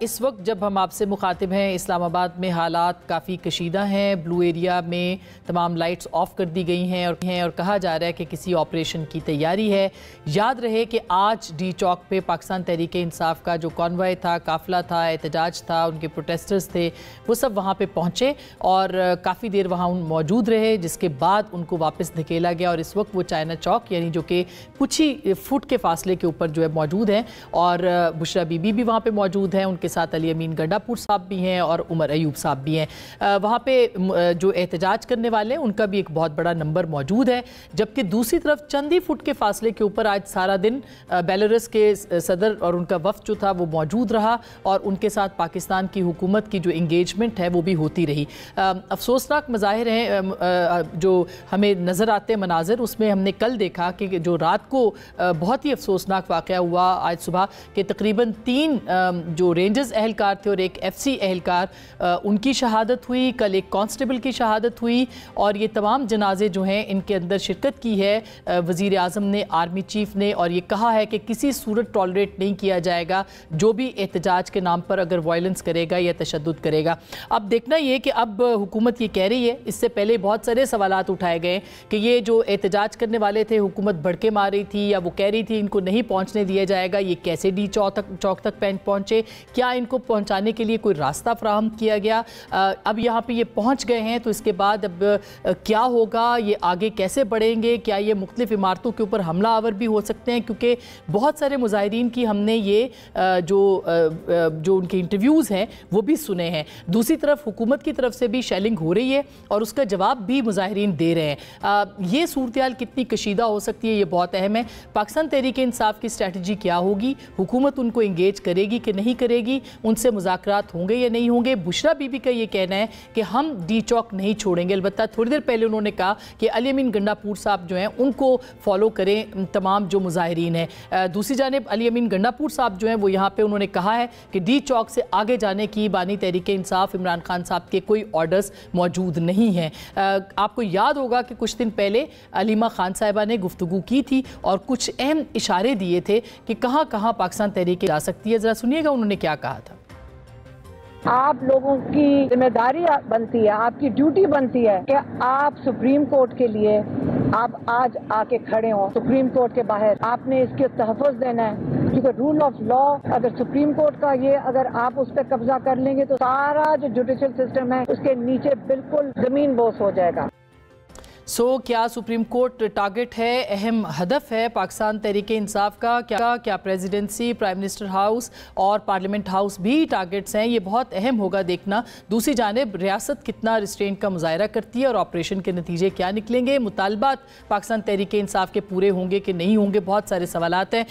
इस वक्त जब हम आपसे मुखातिब हैं, इस्लामाबाद में हालात काफ़ी कशीदा हैं। ब्लू एरिया में तमाम लाइट्स ऑफ कर दी गई हैं और कहा जा रहा है कि किसी ऑपरेशन की तैयारी है। याद रहे कि आज डी चौक पे पाकिस्तान तहरीक इंसाफ का जो कॉन्वॉय था, काफिला था, एहतजाज था, उनके प्रोटेस्टर्स थे, वो सब वहाँ पे पहुँचे और काफ़ी देर वहाँ मौजूद रहे, जिसके बाद उनको वापस धकेला गया। और इस वक्त वो चाइना चौक यानी जो कि कुछ ही फुट के फासले के ऊपर जो है मौजूद हैं और बुशरा बीबी भी वहाँ पर मौजूद हैं, उनके साथ अली अमीन गंडापुर साहब भी हैं और उमर अयूब साहब भी हैं। वहाँ पे जो एहतजाज करने वाले हैं उनका भी एक बहुत बड़ा नंबर मौजूद है। जबकि दूसरी तरफ चंद ही फुट के फासले के ऊपर आज सारा दिन बेलारूस के सदर और उनका वफ्द जो था वो मौजूद रहा और उनके साथ पाकिस्तान की हुकूमत की जो इंगेजमेंट है वो भी होती रही। अफसोसनाक मज़ाहिर हैं जो हमें नज़र आते हैं मनाजिर, उसमें हमने कल देखा कि जो रात को बहुत ही अफसोसनाक वाक़या हुआ आज सुबह के तकरीबन 3 जो रेंजर्स एहलकार थे और एक FC एहलकार, उनकी शहादत हुई। कल एक कांस्टेबल की शहादत हुई और ये तमाम जनाजे जो हैं इनके अंदर शिरकत की है वज़ीर आज़म ने, आर्मी चीफ ने, और ये कहा है कि किसी सूरत टॉलरेट नहीं किया जाएगा जो भी एहतजाज के नाम पर अगर वायलेंस करेगा या तशद्दुद करेगा। अब देखना ये कि अब हुकूमत ये कह रही है, इससे पहले बहुत सारे सवालात उठाए गए कि ये जो एहतजाज करने वाले थे हुकूमत भड़के मार रही थी या वो कह रही थी इनको नहीं पहुँचने दिया जाएगा, ये कैसे डी चौक तक पहुँचे, क्या इनको पहुंचाने के लिए कोई रास्ता फ्राहम किया गया। अब यहाँ पे ये पहुंच गए हैं तो इसके बाद अब क्या होगा, ये आगे कैसे बढ़ेंगे, क्या ये मुख्तलिफ इमारतों के ऊपर हमला आवर भी हो सकते हैं, क्योंकि बहुत सारे मुजाहिरीन की हमने ये जो उनके इंटरव्यूज़ हैं वो भी सुने हैं। दूसरी तरफ हुकूमत की तरफ से भी शेलिंग हो रही है और उसका जवाब भी मुजाहिरीन दे रहे हैं। ये सूरत कितनी कशीदा हो सकती है, ये बहुत अहम है। पाकिस्तान तहरीक इंसाफ की स्ट्रैटेजी क्या होगी, हुकूमत उनको इंगेज करेगी कि नहीं करेगी, उनसे मुज़ाकरात होंगे या नहीं होंगे। बुशरा बीबी का ये कहना है कि हम डी चौक नहीं छोड़ेंगे। अलबत्ता थोड़ी देर पहले उन्होंने कहा कि अली अमीन गंडापुर साहब जो हैं उनको फॉलो करें तमाम जो मुजाहिरीन हैं। दूसरी जानिब अली अमीन गंडापुर साहब जो हैं वो यहाँ पे उन्होंने कहा है कि डी चौक से आगे जाने की बानी तहरीक इंसाफ इमरान खान साहब के कोई ऑर्डर्स मौजूद नहीं हैं। आपको याद होगा कि कुछ दिन पहले अलीमा खान साहिबा ने गुफ्तगू की थी और कुछ अहम इशारे दिए थे कि कहाँ कहाँ पाकिस्तान तहरीक जा सकती है। ज़रा सुनिएगा उन्होंने क्या कहा था। आप लोगों की जिम्मेदारी बनती है, आपकी ड्यूटी बनती है कि आप सुप्रीम कोर्ट के लिए आप आज आके खड़े हों सुप्रीम कोर्ट के बाहर। आपने इसके तहफ़्फ़ुज़ देना है क्योंकि रूल ऑफ लॉ अगर सुप्रीम कोर्ट का ये अगर आप उस पर कब्जा कर लेंगे तो सारा जो जुडिशल सिस्टम है उसके नीचे बिल्कुल ज़मीन बोस हो जाएगा। क्या सुप्रीम कोर्ट टारगेट है, अहम हदफ है पाकिस्तान तहरीक इंसाफ का? क्या प्रेसिडेंसी, प्राइम मिनिस्टर हाउस और पार्लियामेंट हाउस भी टारगेट्स हैं? ये बहुत अहम होगा देखना। दूसरी जानिब रियासत कितना रिस्ट्रेंट का मुजाहरा करती है और ऑपरेशन के नतीजे क्या निकलेंगे। मुतालबात पाकिस्तान तहरीक इंसाफ के पूरे होंगे कि नहीं होंगे, बहुत सारे सवालात हैं।